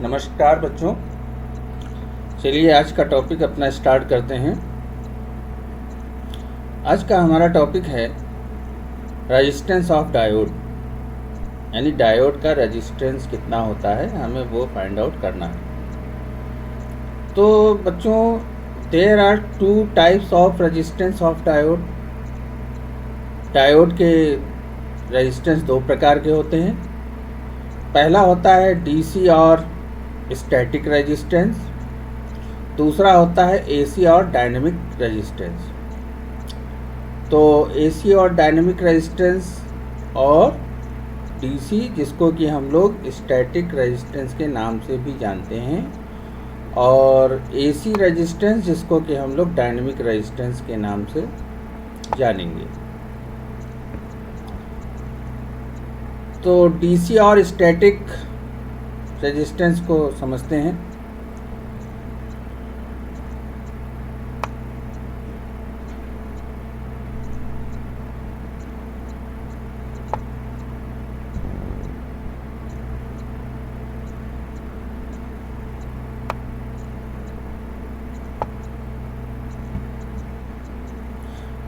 नमस्कार बच्चों, चलिए आज का टॉपिक अपना स्टार्ट करते हैं। आज का हमारा टॉपिक है रेजिस्टेंस ऑफ डायोड, यानी डायोड का रेजिस्टेंस कितना होता है हमें वो फाइंड आउट करना है। तो बच्चों, there are two types of resistance of diode. Diode के रेजिस्टेंस दो प्रकार के होते हैं। पहला होता है डीसी और स्टैटिक रेजिस्टेंस, दूसरा होता है एसी और डायनेमिक रेजिस्टेंस। तो एसी और डायनेमिक रेजिस्टेंस और डीसी, जिसको कि हम लोग स्टैटिक रेजिस्टेंस के नाम से भी जानते हैं, और एसी रेजिस्टेंस जिसको कि हम लोग डायनेमिक रेजिस्टेंस के नाम से जानेंगे। तो डीसी और स्टैटिक रेजिस्टेंस को समझते हैं।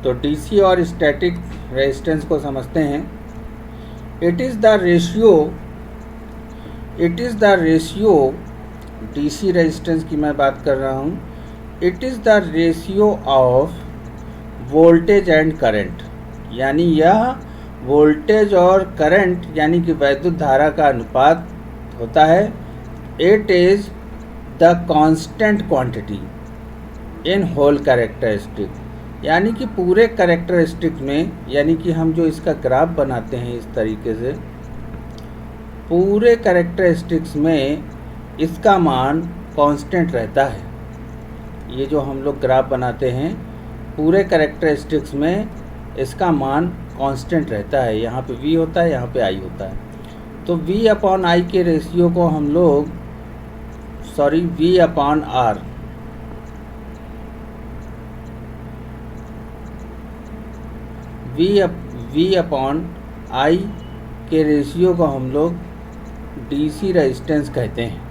तो डीसी और स्टैटिक रेजिस्टेंस को समझते हैं। It is the ratio DC resistance की मैं बात कर रहा हूँ। It is the ratio of voltage and current, यानी यह वोल्टेज और करंट यानी कि वैद्युत धारा का अनुपात होता है। It is the constant quantity in whole characteristic, यानी कि पूरे कैरेक्टरिस्टिक में, यानी कि हम जो इसका ग्राफ बनाते हैं इस तरीके से, पूरे कैरेक्टरिस्टिक्स में इसका मान कांस्टेंट रहता है। ये जो हम लोग ग्राफ बनाते हैं पूरे कैरेक्टरिस्टिक्स में इसका मान कांस्टेंट रहता है। यहाँ पे V होता है, यहाँ पे I होता है। तो V अपॉन I के रेशियो को हम लोग V upon R, V upon I के रेशियो को हम लोग डीसी रेजिस्टेंस कहते हैं,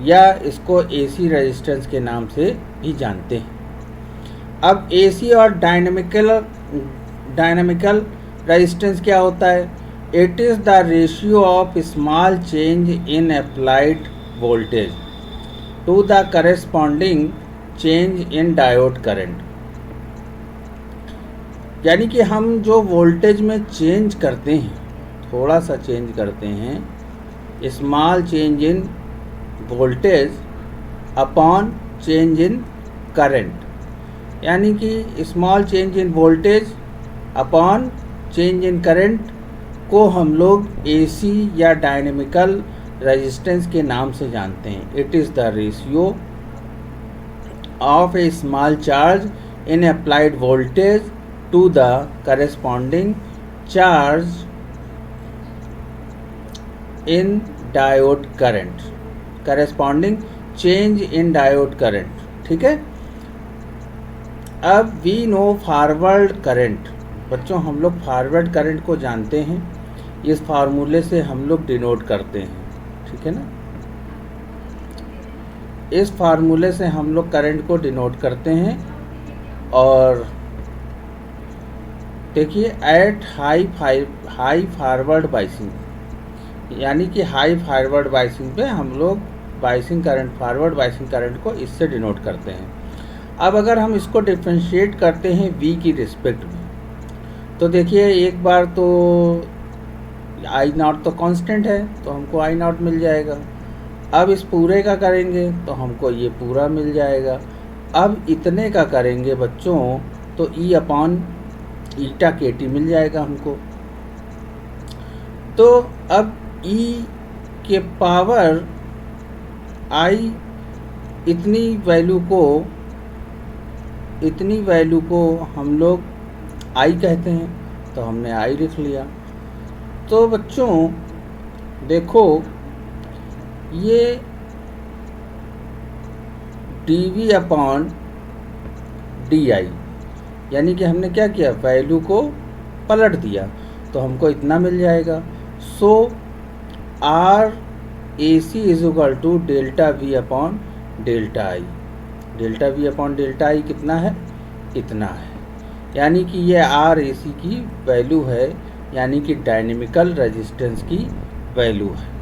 या इसको एसी रेजिस्टेंस के नाम से भी जानते हैं। अब एसी और डायनामिकल रेजिस्टेंस क्या होता है? It is the ratio of small change in applied voltage to the corresponding change in diode current, यानी कि हम जो वोल्टेज में चेंज करते हैं, थोड़ा सा चेंज करते हैं, small change in voltage upon change in current, यानी कि small change in voltage upon change in current को हम लोग एसी या डायनेमिकल रेजिस्टेंस के नाम से जानते हैं। It is the ratio of a small charge in applied voltage to the corresponding charge in diode current, corresponding change in diode current. ठीक है। अब वी नो फॉरवर्ड करंट। बच्चों, हम लोग फॉरवर्ड करंट को जानते हैं, इस फार्मूले से हम लोग डिनोट करते हैं। ठीक है ना, इस फार्मूले से हम लोग करंट को डिनोट करते हैं। और देखिए, एट हाई फॉरवर्ड बाइसिंग, यानी कि हाई फॉरवर्ड बाइसिंग पे हम लोग biasing current, forward biasing current को इससे डिनोट करते हैं। अब अगर हम इसको डिफ्रेंशिएट करते हैं V की रिस्पेक्ट में, तो देखिए एक बार तो I0 तो कांस्टेंट है, तो हमको I0 मिल जाएगा। अब इस पूरे का करेंगे तो हमको ये पूरा मिल जाएगा। अब इतने का करेंगे बच्चों तो E अपॉन ईटा KT मिल जाएगा हमको। तो अब E के पावर I इतनी वैल्यू को हम लोग I कहते हैं, तो हमने I लिख लिया। तो बच्चों देखो, ये dV अपॉन DI, यानी कि हमने क्या किया, वैल्यू को पलट दिया, तो हमको इतना मिल जाएगा। So R A C is equal to delta V upon delta I. Delta V upon delta I कितना है, इतना है, यानी कि ये आर ए सी की वैल्यू है, यानी कि डायनेमिकल रेजिस्टेंस की वैल्यू है।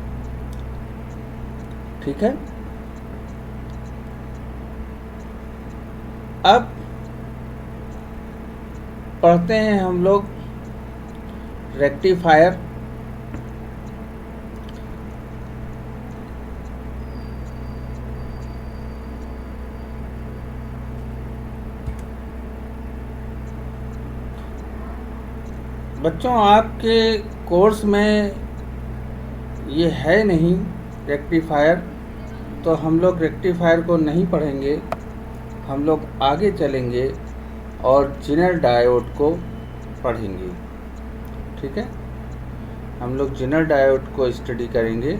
ठीक है, अब पढ़ते हैं हम लोग रेक्टिफायर। बच्चों आपके कोर्स में ये है नहीं रेक्टिफायर, तो हम लोग रेक्टिफायर को नहीं पढ़ेंगे, हम लोग आगे चलेंगे और जेनर डायोड को पढ़ेंगे। ठीक है, हम लोग जेनर डायोड को स्टडी करेंगे।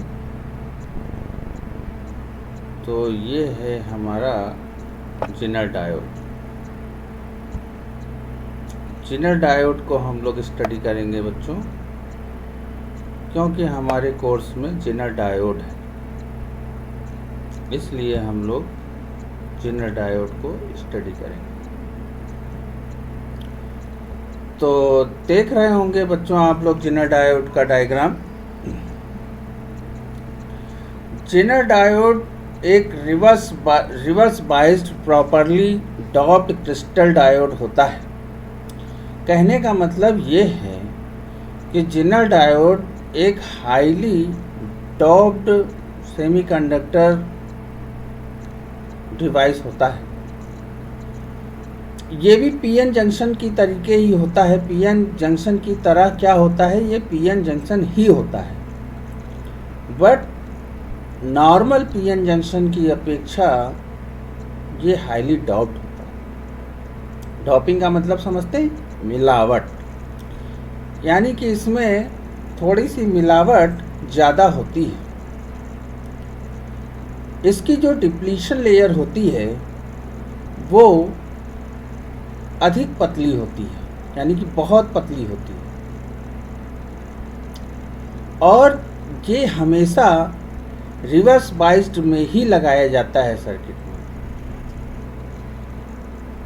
तो ये है हमारा जेनर डायोड। जेनर डायोड को हम लोग स्टडी करेंगे बच्चों, क्योंकि हमारे कोर्स में जेनर डायोड है, इसलिए हम लोग जेनर डायोड को स्टडी करेंगे। तो देख रहे होंगे बच्चों आप लोग जेनर डायोड का डायग्राम। जेनर डायोड एक reverse biased properly doped crystal diode होता है। कहने का मतलब ये है कि जेनर डायोड एक हाईली डॉप्ड सेमीकंडक्टर डिवाइस होता है। ये भी पीएन जंक्शन की तरीके ही होता है, पीएन जंक्शन की तरह क्या होता है, ये पीएन जंक्शन ही होता है, बट नॉर्मल पीएन जंक्शन की अपेक्षा ये हाईली डॉप्ड होता है। डॉपिंग का मतलब समझते हैं, मिलावट, यानी कि इसमें थोड़ी सी मिलावट ज़्यादा होती है। इसकी जो डिप्लीशन लेयर होती है वो अधिक पतली होती है, यानी कि बहुत पतली होती है, और ये हमेशा रिवर्स बाइस्ड में ही लगाया जाता है सर्किट में,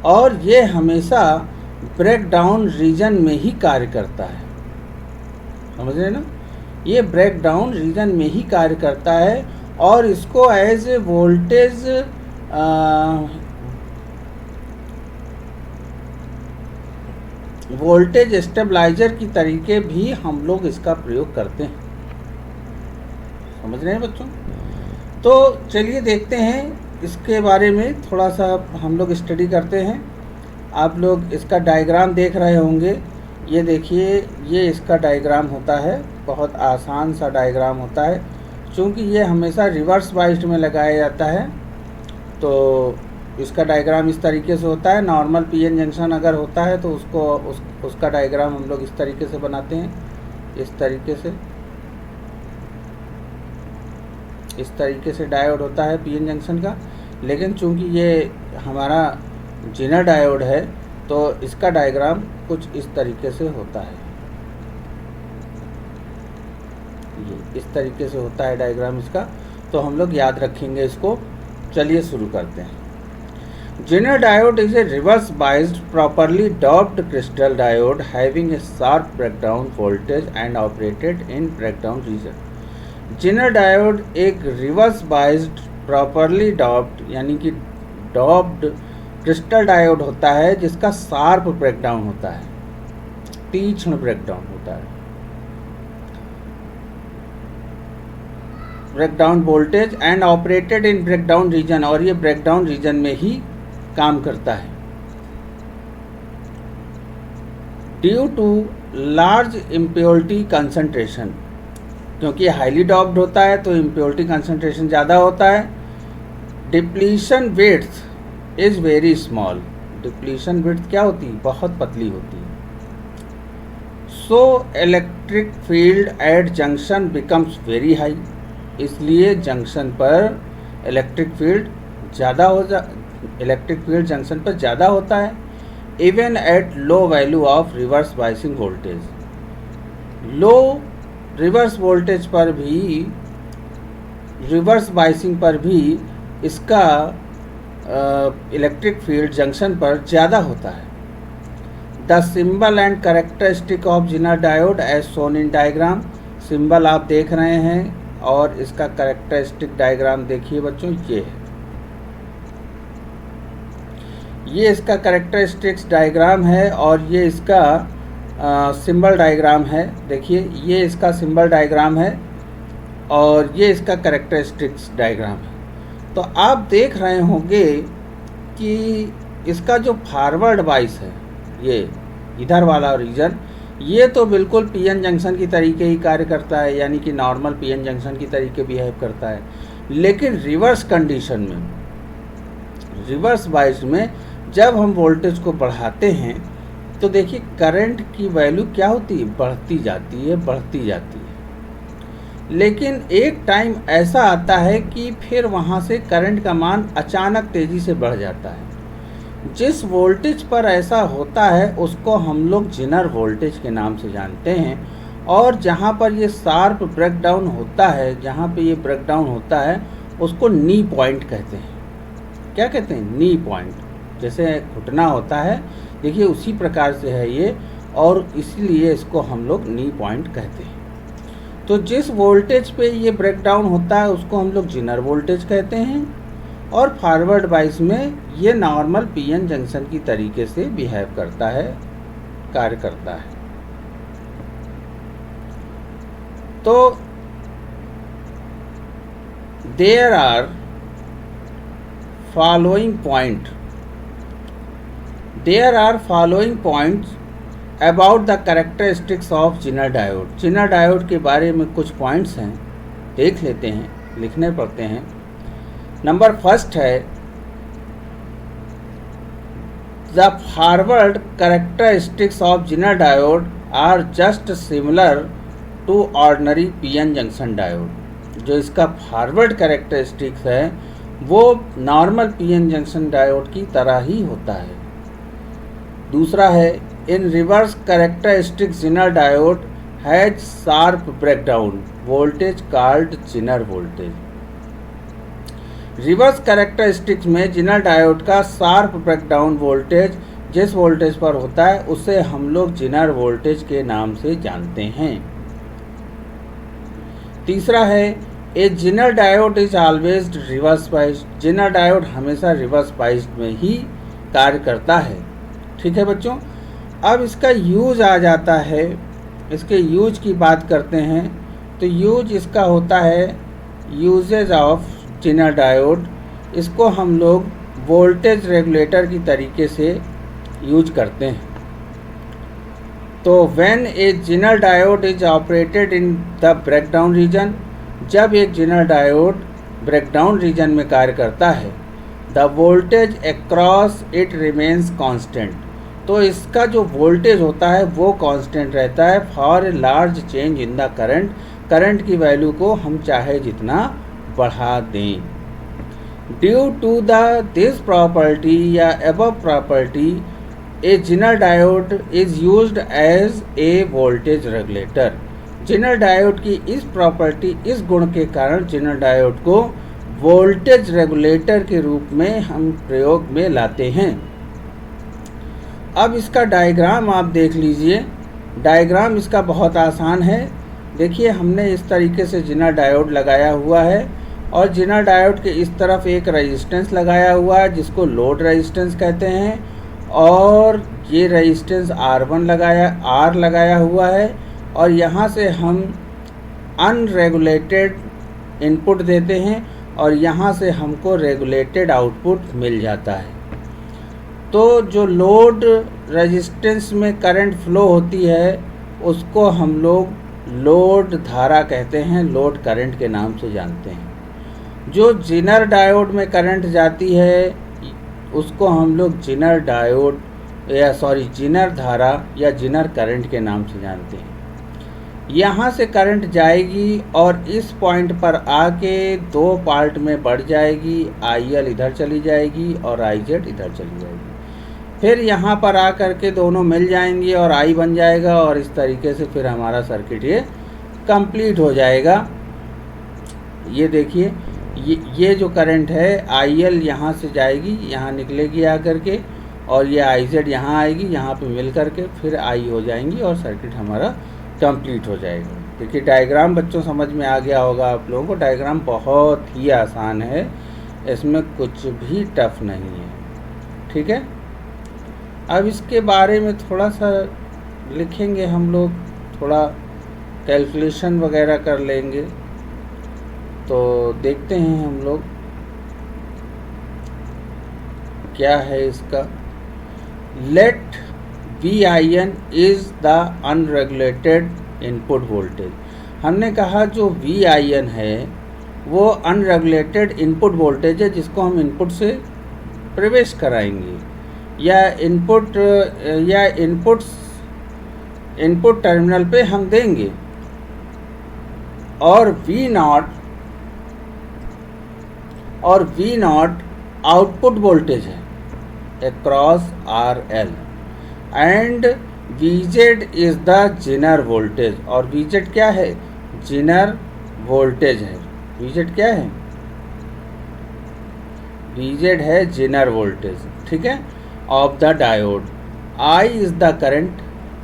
और ये हमेशा ब्रेकडाउन रीजन में ही कार्य करता है। समझ रहे ना, ये ब्रेकडाउन रीजन में ही कार्य करता है, और इसको एज ए वोल्टेज स्टेबलाइजर की तरीके भी हम लोग इसका प्रयोग करते हैं। समझ रहे हैं बच्चों? तो चलिए देखते हैं इसके बारे में, थोड़ा सा हम लोग स्टडी करते हैं। आप लोग इसका डायग्राम देख रहे होंगे, ये देखिए, ये इसका डायग्राम होता है, बहुत आसान सा डायग्राम होता है। चूँकि ये हमेशा रिवर्स बाइस्ड में लगाया जाता है, तो इसका डायग्राम इस तरीके से होता है। नॉर्मल पीएन जंक्शन अगर होता है तो उसका डायग्राम हम लोग इस तरीके से बनाते हैं, इस तरीके से डायोड होता है पीएन जंक्शन का। लेकिन चूँकि ये हमारा जेनर डायोड है तो इसका डायग्राम कुछ इस तरीके से होता है, ये इस तरीके से होता है डायग्राम इसका। तो हम लोग याद रखेंगे इसको। चलिए शुरू करते हैं। Zener diode is a reverse biased properly doped crystal diode having a sharp breakdown voltage and operated in breakdown region। Zener diode एक रिवर्स बाइस्ड प्रॉपरली डॉप्ड यानी कि डॉप्ड क्रिस्टल डायोड होता है जिसका शार्प ब्रेकडाउन होता है, तीक्ष्ण breakdown होता है, breakdown voltage and operated in breakdown region, और ये ब्रेकडाउन रीजन में ही काम करता है। Due to large impurity concentration, क्योंकि हाईली डॉप्ड होता है तो इम्प्योरिटी कंसंट्रेशन ज़्यादा होता है। Depletion width is very small, depletion width क्या होती है, बहुत पतली होती है। So electric field at junction becomes very high, इसलिए जंक्शन पर इलेक्ट्रिक फील्ड जंक्शन पर ज़्यादा होता है। Even at low value of reverse biasing voltage, low reverse voltage पर भी रिवर्स बाइसिंग पर भी इसका इलेक्ट्रिक फील्ड जंक्शन पर ज़्यादा होता है। The symbol and characteristic of Zener diode as shown in diagram. Symbol आप देख रहे हैं और इसका कैरेक्टरिस्टिक डायग्राम देखिए बच्चों, ये इसका कैरेक्टरिस्टिक्स डायग्राम है और ये इसका सिंबल डायग्राम है। देखिए ये इसका सिंबल डायग्राम है और ये इसका कैरेक्टरिस्टिक्स डायग्राम है। तो आप देख रहे होंगे कि इसका जो फॉरवर्ड बाइस है, ये इधर वाला रीजन, ये तो बिल्कुल पीएन जंक्शन की तरीके ही कार्य करता है, यानी कि नॉर्मल पीएन जंक्शन की तरीके बिहेव करता है। लेकिन रिवर्स कंडीशन में, रिवर्स बाइस में जब हम वोल्टेज को बढ़ाते हैं तो देखिए करंट की वैल्यू क्या होती है, बढ़ती जाती है, बढ़ती जाती है। लेकिन एक टाइम ऐसा आता है कि फिर वहाँ से करंट का मान अचानक तेज़ी से बढ़ जाता है। जिस वोल्टेज पर ऐसा होता है उसको हम लोग जिनर वोल्टेज के नाम से जानते हैं। और जहाँ पर ये शार्प ब्रेकडाउन होता है, जहाँ पे ये ब्रेकडाउन होता है, उसको नी पॉइंट कहते हैं। क्या कहते हैं? नी पॉइंट। जैसे घुटना होता है, देखिए उसी प्रकार से है ये, और इसीलिए इसको हम लोग नी पॉइंट कहते हैं। तो जिस वोल्टेज पे ये ब्रेकडाउन होता है उसको हम लोग जिनर वोल्टेज कहते हैं। और फॉरवर्ड बाइस में ये नॉर्मल पीएन जंक्शन की तरीके से बिहेव करता है, कार्य करता है। तो there are following points about the characteristics of Zener diode. Zener diode के बारे में कुछ पॉइंट्स हैं, देख लेते हैं, लिखने पड़ते हैं। नंबर फर्स्ट है, the forward characteristics of Zener diode are just similar to ordinary PN junction diode. जो इसका फॉरवर्ड कैरेक्टरिस्टिक्स है वो नॉर्मल पीएन जंक्शन डायोड की तरह ही होता है। दूसरा है, in reverse characteristics zener diode has sharp breakdown voltage called zener voltage. Reverse characteristics में जिनर डायोड का शार्प ब्रेकडाउन वोल्टेज जिस वोल्टेज पर होता है उसे हम लोग जिनर वोल्टेज के नाम से जानते हैं। तीसरा है, a zener diode is always reverse biased. Zener diode हमेशा रिवर्स बाइस्ड में ही कार्य करता है। ठीक है बच्चों, अब इसका यूज आ जाता है। इसके यूज की बात करते हैं तो यूज इसका होता है, यूजेज ऑफ जिनर डायोड। इसको हम लोग वोल्टेज रेगुलेटर की तरीके से यूज करते हैं। तो when A zener diode is operated in the breakdown region, जब एक जिनर डायोड ब्रेकडाउन रीजन में कार्य करता है, the voltage across it remains constant. तो इसका जो वोल्टेज होता है वो कांस्टेंट रहता है for a large change in the current. Current की वैल्यू को हम चाहे जितना बढ़ा दें। ड्यू टू दिस प्रॉपर्टी या above property, a zener diode is used as a voltage regulator. Zener diode की इस प्रॉपर्टी, इस गुण के कारण जिनर डायोड को वोल्टेज रेगुलेटर के रूप में हम प्रयोग में लाते हैं। अब इसका डायग्राम आप देख लीजिए। डायग्राम इसका बहुत आसान है। देखिए हमने इस तरीके से जिनर डायोड लगाया हुआ है और जिनर डायोड के इस तरफ एक रेजिस्टेंस लगाया हुआ है जिसको लोड रेजिस्टेंस कहते हैं, और ये रेजिस्टेंस R1 लगाया हुआ है, और यहाँ से हम अनरेगुलेटेड इनपुट देते हैं और यहाँ से हमको रेगुलेटेड आउटपुट मिल जाता है। तो जो लोड रेजिस्टेंस में करंट फ्लो होती है उसको हम लोग लोड धारा कहते हैं, लोड करंट के नाम से जानते हैं। जो जिनर डायोड में करंट जाती है उसको हम लोग जिनर धारा या जिनर करंट के नाम से जानते हैं। यहाँ से करंट जाएगी और इस पॉइंट पर आके दो पार्ट में बढ़ जाएगी। IL इधर चली जाएगी और IZ इधर चली जाएगी। फिर यहाँ पर आकर के दोनों मिल जाएंगी और I बन जाएगा, और इस तरीके से फिर हमारा सर्किट ये कंप्लीट हो जाएगा। ये देखिए, ये जो करंट है IL यहाँ से जाएगी, यहाँ निकलेगी आकर के, और ये IZ यहाँ आएगी, यहाँ पे मिल करके फिर I हो जाएंगी और सर्किट हमारा कंप्लीट हो जाएगा। देखिए डायग्राम बच्चों समझ में आ गया होगा आप लोगों को। डायग्राम बहुत ही आसान है, इसमें कुछ भी टफ नहीं है, ठीक है। अब इसके बारे में थोड़ा सा लिखेंगे हम लोग, थोड़ा कैलकुलेशन वगैरह कर लेंगे। तो देखते हैं हम लोग क्या है इसका। Let VIN is the unregulated input voltage. हमने कहा जो VIN है वो अनरेगुलेटेड इनपुट वोल्टेज है, जिसको हम इनपुट से प्रवेश कराएंगे या इनपुट टर्मिनल पे हम देंगे, और V नॉट आउटपुट वोल्टेज है across RL, and VZ is the Zener voltage. और VZ क्या है? जेनर वोल्टेज है। VZ क्या है? VZ है जेनर वोल्टेज, ठीक है, of the diode. I is the current,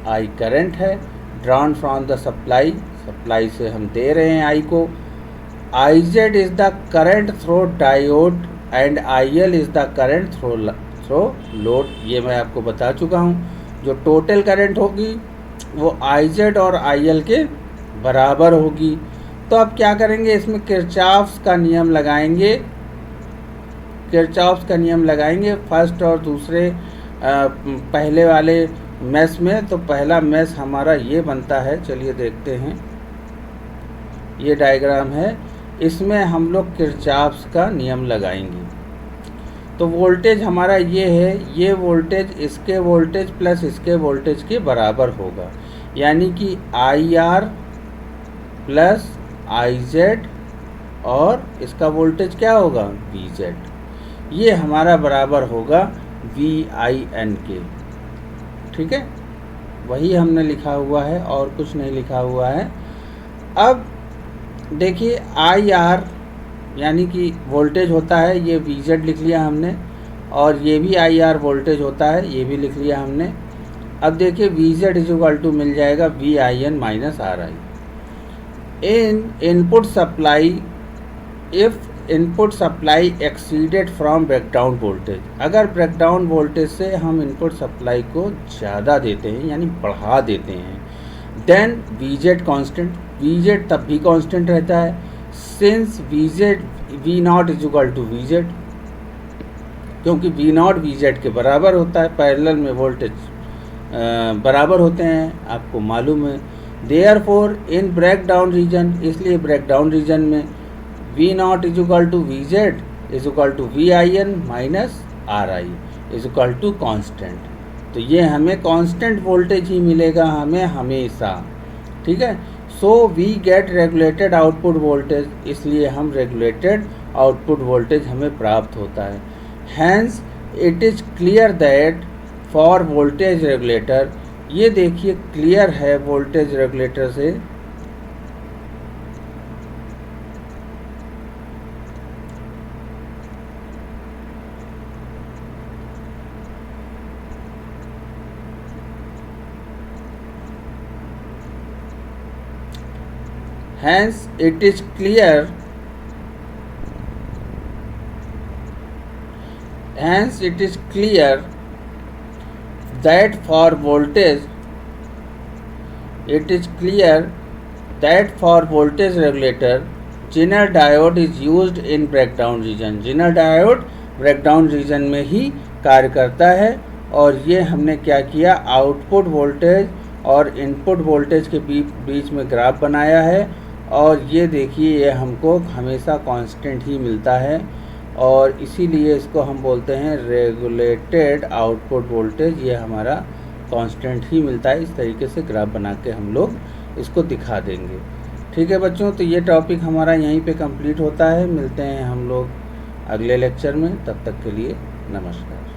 I current है drawn from the supply, supply से हम दे रहे हैं I को। IZ is the current through diode and IL is the current through load. ये मैं आपको बता चुका हूँ। जो टोटल करंट होगी वो IZ और IL के बराबर होगी। तो अब क्या करेंगे, इसमें किरचॉफ्स का नियम लगाएंगे, किरचॉफ्स का नियम लगाएंगे फर्स्ट और दूसरे पहले वाले मेश में। तो पहला मेश हमारा ये बनता है, चलिए देखते हैं। ये डायग्राम है, इसमें हम लोग किरचॉफ्स का नियम लगाएंगे। तो वोल्टेज हमारा ये है, ये वोल्टेज इसके वोल्टेज प्लस इसके वोल्टेज के बराबर होगा, यानी कि IR प्लस IZ और इसका वोल्टेज क्या होगा? VZ। ये हमारा बराबर होगा VIN के, ठीक है। वही हमने लिखा हुआ है और कुछ नहीं लिखा हुआ है। अब देखिए IR यानी कि वोल्टेज होता है, ये VZ लिख लिया हमने, और ये भी IR वोल्टेज होता है, ये भी लिख लिया हमने। अब देखिए VZ इक्वल टू मिल जाएगा VIN minus RI in input supply if input supply exceeded from breakdown voltage. अगर ब्रेकडाउन वोल्टेज से हम इनपुट सप्लाई को ज़्यादा देते हैं यानी बढ़ा देते हैं, देन VZ कांस्टेंट, VZ तब भी कांस्टेंट रहता है, since V not is equal to VZ, क्योंकि V नॉट VZ के बराबर होता है। पैरेलल में वोल्टेज बराबर होते हैं, आपको मालूम है। देयरफॉर इन ब्रेकडाउन रीजन, इसलिए ब्रेकडाउन रीजन में V not is equal to VZ is equal to VIN minus RI is equal to constant. तो ये हमें कांस्टेंट वोल्टेज ही मिलेगा हमें हमेशा, ठीक है। So we get regulated output voltage, इसलिए हम रेगुलेटेड आउटपुट वोल्टेज हमें प्राप्त होता है। Hence it is clear that for voltage regulator, ये देखिए क्लियर है वोल्टेज रेगुलेटर से, hence it is clear that for voltage regulator Zener diode is used in breakdown region। Zener diode breakdown region में ही कार्य करता है। और ये हमने क्या किया, आउटपुट वोल्टेज और इनपुट वोल्टेज के बीच में ग्राफ बनाया है, और ये देखिए ये हमको हमेशा कांस्टेंट ही मिलता है, और इसीलिए इसको हम बोलते हैं रेगुलेटेड आउटपुट वोल्टेज। ये हमारा कांस्टेंट ही मिलता है। इस तरीके से ग्राफ बना के हम लोग इसको दिखा देंगे, ठीक है बच्चों। तो ये टॉपिक हमारा यहीं पे कंप्लीट होता है। मिलते हैं हम लोग अगले लेक्चर में, तब तक के लिए नमस्कार।